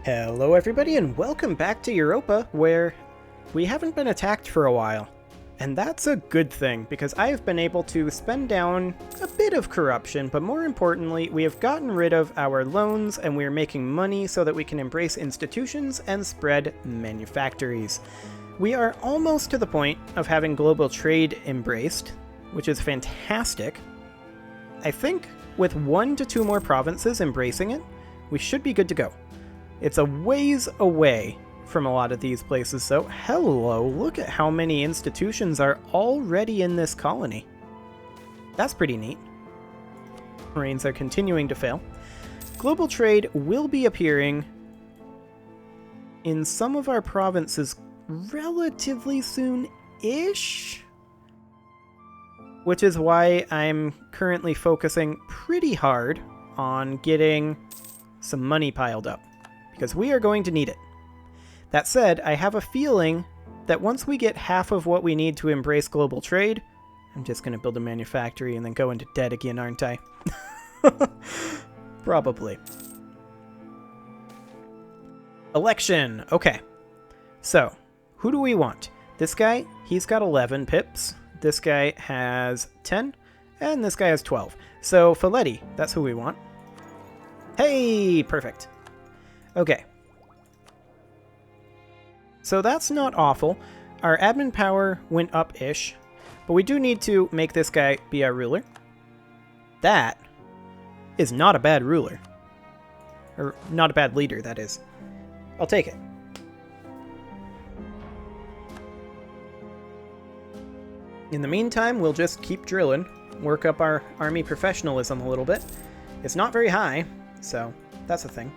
Hello everybody and welcome back to Europa, where we haven't been attacked for a while. And that's a good thing, because I have been able to spend down a bit of corruption, but more importantly, we have gotten rid of our loans and we are making money so that we can embrace institutions and spread manufactories. We are almost to the point of having global trade embraced, which is fantastic. I think with 1 to 2 more provinces embracing it, we should be good to go. It's a ways away from a lot of these places, so hello, look at how many institutions are already in this colony. That's pretty neat. Marines are continuing to fail. Global trade will be appearing in some of our provinces relatively soon-ish, which is why I'm currently focusing pretty hard on getting some money piled up, because we are going to need it. That said, I have a feeling that once we get half of what we need to embrace global trade, I'm just going to build a manufactory and then go into debt again, aren't I? Probably. Election. Okay. So, who do we want? This guy, he's got 11 pips. This guy has 10. And this guy has 12. So, Faletti, that's who we want. Hey! Perfect. Okay. So that's not awful. Our admin power went up-ish, but we do need to make this guy be our ruler. That is not a bad ruler. Or not a bad leader, that is. I'll take it. In the meantime, we'll just keep drilling, work up our army professionalism a little bit. It's not very high, so that's a thing.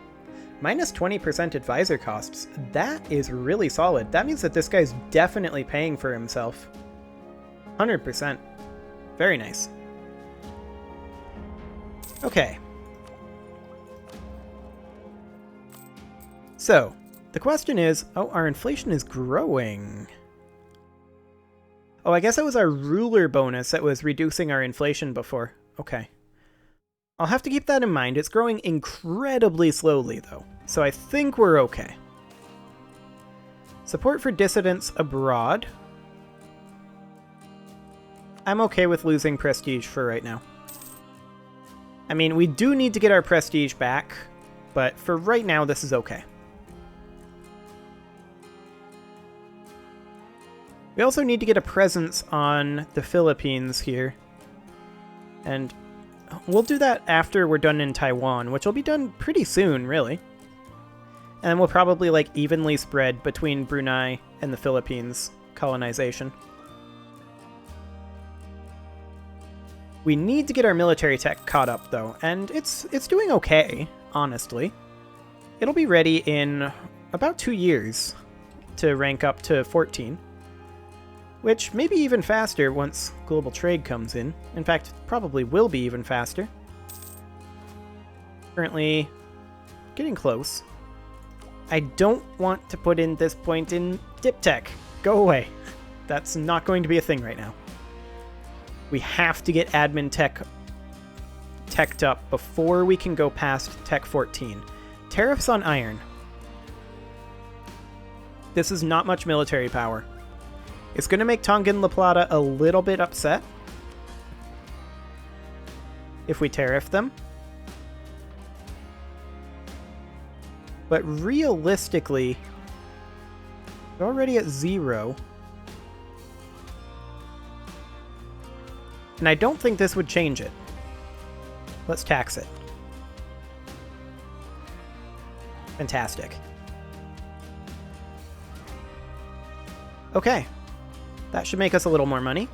Minus 20% advisor costs. That is really solid. That means that this guy's definitely paying for himself. 100%. Very nice. Okay. So, the question is, oh, our inflation is growing. Oh, I guess it was our ruler bonus that was reducing our inflation before. Okay. I'll have to keep that in mind. It's growing incredibly slowly, though, so I think we're okay. Support for dissidents abroad. I'm okay with losing prestige for right now. I mean, we do need to get our prestige back, but for right now, this is okay. We also need to get a presence on the Philippines here, and we'll do that after we're done in Taiwan, which will be done pretty soon, really. And we'll probably, like, evenly spread between Brunei and the Philippines colonization. We need to get our military tech caught up, though, and it's doing okay, honestly. It'll be ready in about 2 years to rank up to 14. Which may be even faster once global trade comes in. In fact, probably will be even faster. Currently getting close. I don't want to put in this point in dip tech. Go away. That's not going to be a thing right now. We have to get admin tech teched up before we can go past tech 14. Tariffs on iron. This is not much military power. It's going to make Tonga and La Plata a little bit upset if we tariff them. But realistically, we're already at 0. And I don't think this would change it. Let's tax it. Fantastic. Okay. That should make us a little more money.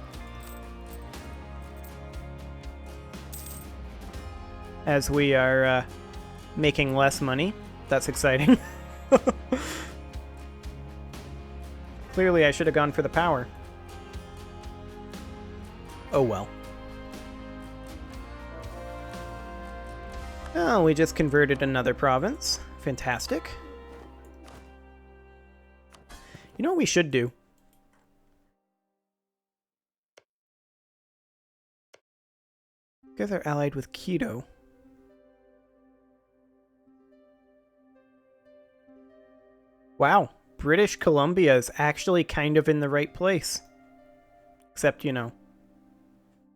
As we are making less money. That's exciting. Clearly I should have gone for the power. Oh well. Oh, we just converted another province. Fantastic. You know what we should do? You guys are allied with Quito. Wow, British Columbia is actually kind of in the right place. Except, you know,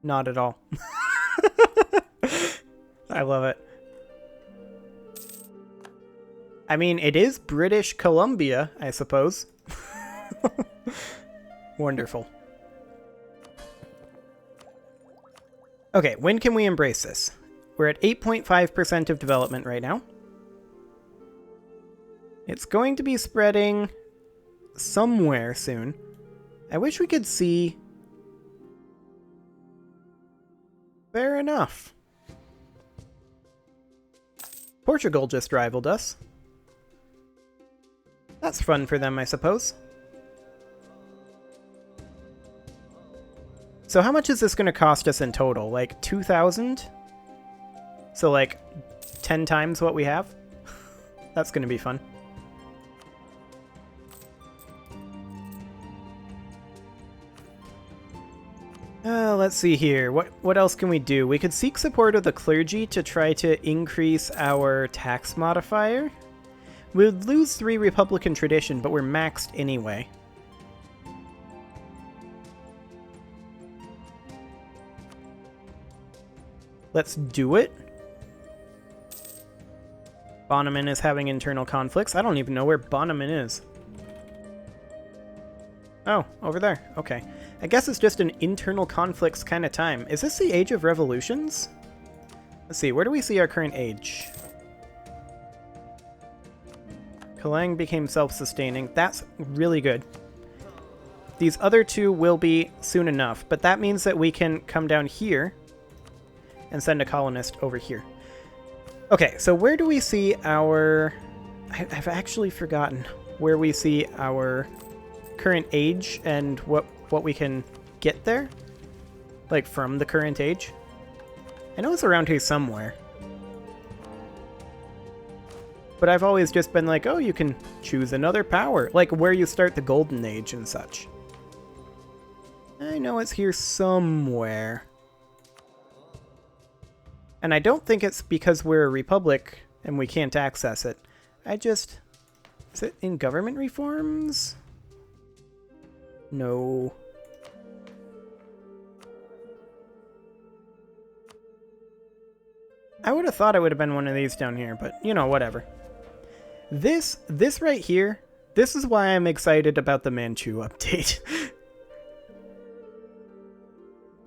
not at all. I love it. I mean, it is British Columbia, I suppose. Wonderful. Okay, when can we embrace this? We're at 8.5% of development right now. It's going to be spreading somewhere soon. I wish we could see... Fair enough. Portugal just rivaled us. That's fun for them, I suppose. So how much is this going to cost us in total? Like 2,000? So like 10 times what we have? That's going to be fun. Let's see here. What else can we do? We could seek support of the clergy to try to increase our tax modifier. We would lose 3 Republican tradition, but we're maxed anyway. Let's do it. Bonneman is having internal conflicts. I don't even know where Bonneman is. Oh, over there. Okay. I guess it's just an internal conflicts kind of time. Is this the Age of Revolutions? Let's see, where do we see our current age? Kelang became self-sustaining. That's really good. These other two will be soon enough, but that means that we can come down here and send a colonist over here. Okay, so where do we see our... I've actually forgotten where we see our current age and what we can get there. Like, from the current age. I know it's around here somewhere. But I've always just been like, oh, you can choose another power. Like, where you start the Golden Age and such. I know it's here somewhere. And I don't think it's because we're a republic and we can't access it. I just... Is it in government reforms? No. I would have thought it would have been one of these down here, but, you know, whatever. This right here, this is why I'm excited about the Manchu update.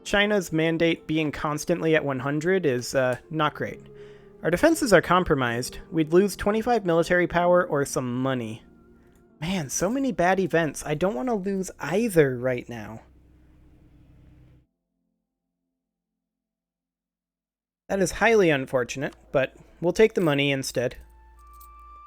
China's mandate being constantly at 100 is not great. Our defenses are compromised. We'd lose 25 military power or some money. Man, so many bad events. I don't want to lose either right now. That is highly unfortunate, but we'll take the money instead.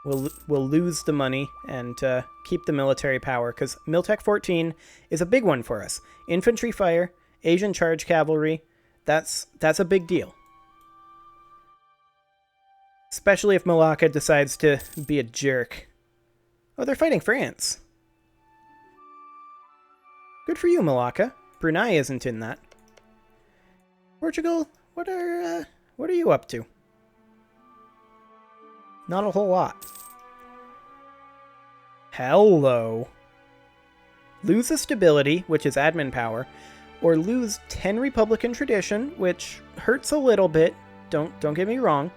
We'll lose the money and keep the military power, because Miltech 14 is a big one for us. Infantry fire, Asian charge cavalry, that's a big deal. Especially if Malacca decides to be a jerk. Oh, they're fighting France. Good for you, Malacca. Brunei isn't in that. Portugal, what are you up to? Not a whole lot. Hello. Lose a stability, which is admin power, or lose 10 Republican tradition, which hurts a little bit, don't get me wrong,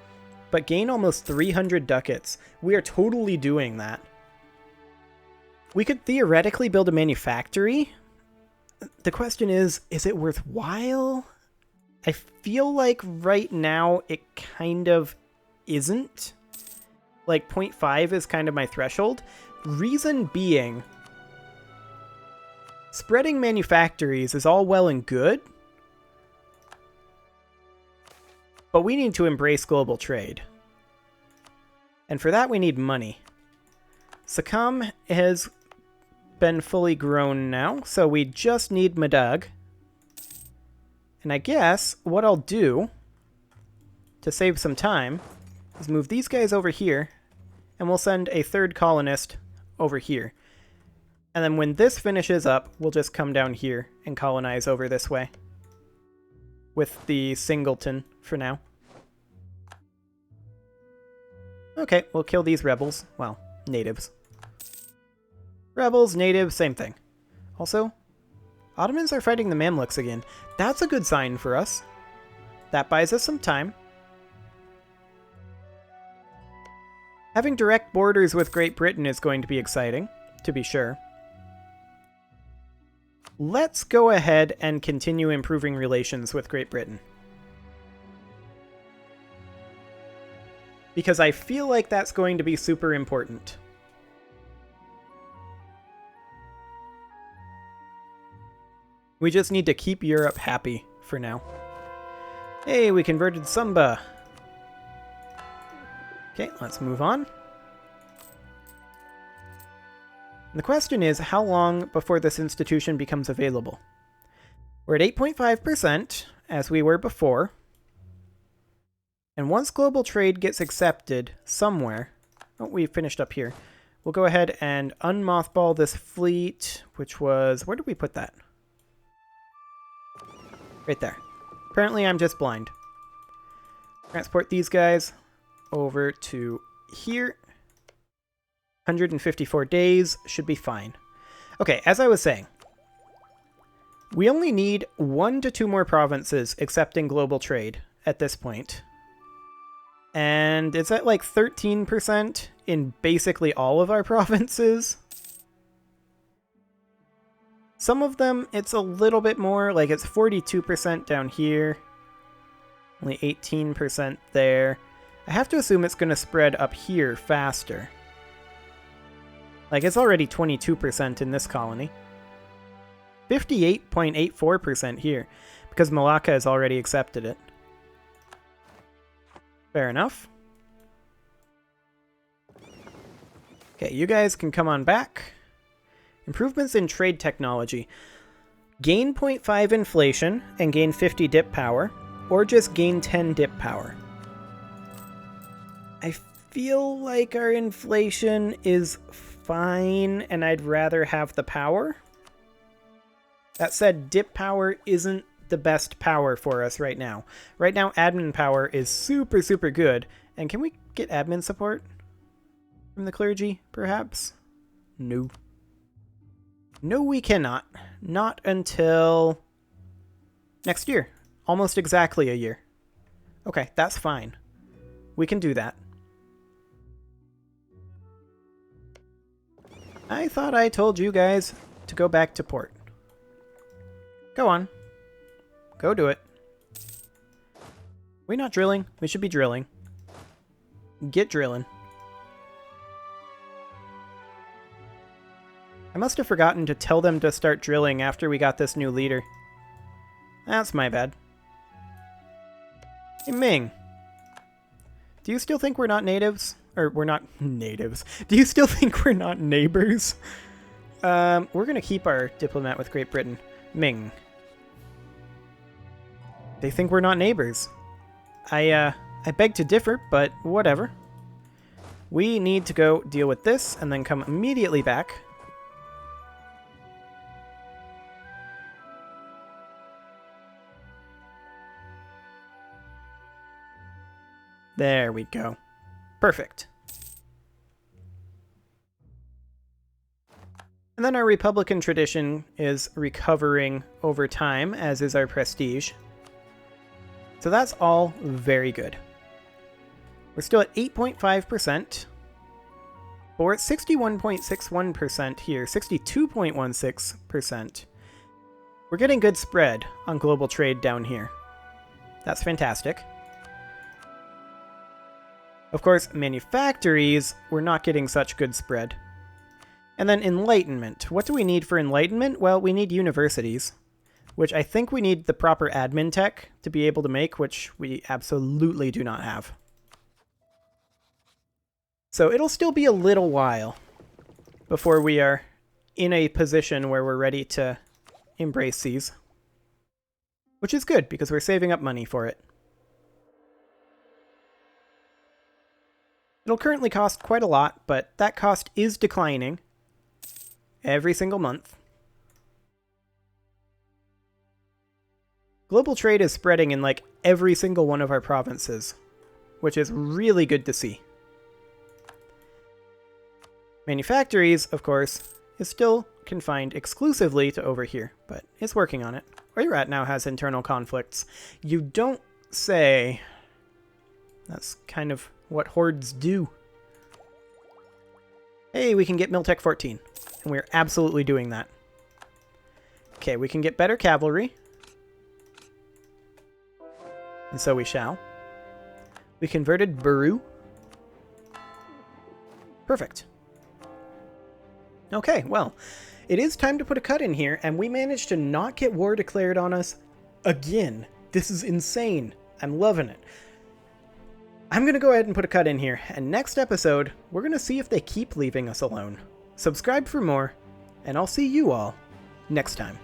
but gain almost 300 ducats. We are totally doing that. We could theoretically build a manufactory. The question is it worthwhile? I feel like right now it kind of isn't. Like 0.5 is kind of my threshold. Reason being, spreading manufactories is all well and good, but we need to embrace global trade. And for that we need money. Sakam has been fully grown now, so we just need Madag. And I guess what I'll do to save some time is move these guys over here, and we'll send a third colonist over here. And then when this finishes up, we'll just come down here and colonize over this way. With the singleton for now. Okay, we'll kill these rebels. Well, natives. Rebels, natives, same thing. Also, Ottomans are fighting the Mamluks again. That's a good sign for us. That buys us some time. Having direct borders with Great Britain is going to be exciting, to be sure. Let's go ahead and continue improving relations with Great Britain. Because I feel like that's going to be super important. We just need to keep Europe happy for now. Hey, we converted Sumba. Okay, let's move on. The question is, how long before this institution becomes available? We're at 8.5%, as we were before. And once global trade gets accepted somewhere... Oh, we finished up here. We'll go ahead and unmothball this fleet, which was... Where did we put that? Right there. Apparently I'm just blind. Transport these guys over to here. 154 days should be fine. Okay, as I was saying, we only need 1 to 2 more provinces accepting global trade at this point. And it's at like 13% in basically all of our provinces. Some of them, it's a little bit more, like it's 42% down here. Only 18% there. I have to assume it's going to spread up here faster. Like, it's already 22% in this colony. 58.84% here, because Malacca has already accepted it. Fair enough. Okay, you guys can come on back. Improvements in trade technology. Gain 0.5 inflation and gain 50 dip power, or just gain 10 dip power. I feel like our inflation is fine, and I'd rather have the power. That said, dip power isn't the best power for us right now. Right now, admin power is super, super good. And can we get admin support from the clergy, perhaps? No. No, we cannot. Not until next year. Almost exactly a year. Okay, that's fine. We can do that. I thought I told you guys to go back to port. Go on. Go do it. We're not drilling. We should be drilling. Get drilling. I must have forgotten to tell them to start drilling after we got this new leader. That's my bad. Hey, Ming. Do you still think we're not natives? Or we're not natives. Do you still think we're not neighbors? We're going to keep our diplomat with Great Britain. Ming. They think we're not neighbors. I beg to differ, but whatever. We need to go deal with this and then come immediately back. There we go. Perfect. And then our Republican tradition is recovering over time, as is our prestige. So that's all very good. We're still at 8.5%. But we're at 61.61% here, 62.16%. We're getting good spread on global trade down here. That's fantastic. Of course, manufactories, we're not getting such good spread. And then Enlightenment. What do we need for Enlightenment? Well, we need universities, which I think we need the proper admin tech to be able to make, which we absolutely do not have. So it'll still be a little while before we are in a position where we're ready to embrace these. Which is good, because we're saving up money for it. It'll currently cost quite a lot, but that cost is declining every single month. Global trade is spreading in like every single one of our provinces, which is really good to see. Manufactories, of course, is still confined exclusively to over here, but it's working on it. Where you're at now has internal conflicts. You don't say. That's kind of what hordes do. Hey, we can get Miltech 14, and we're absolutely doing that. Okay, we can get better cavalry. And so we shall. We converted Baru. Perfect. Okay, well, it is time to put a cut in here, and we managed to not get war declared on us again. This is insane. I'm loving it. I'm going to go ahead and put a cut in here, and next episode, we're going to see if they keep leaving us alone. Subscribe for more, and I'll see you all next time.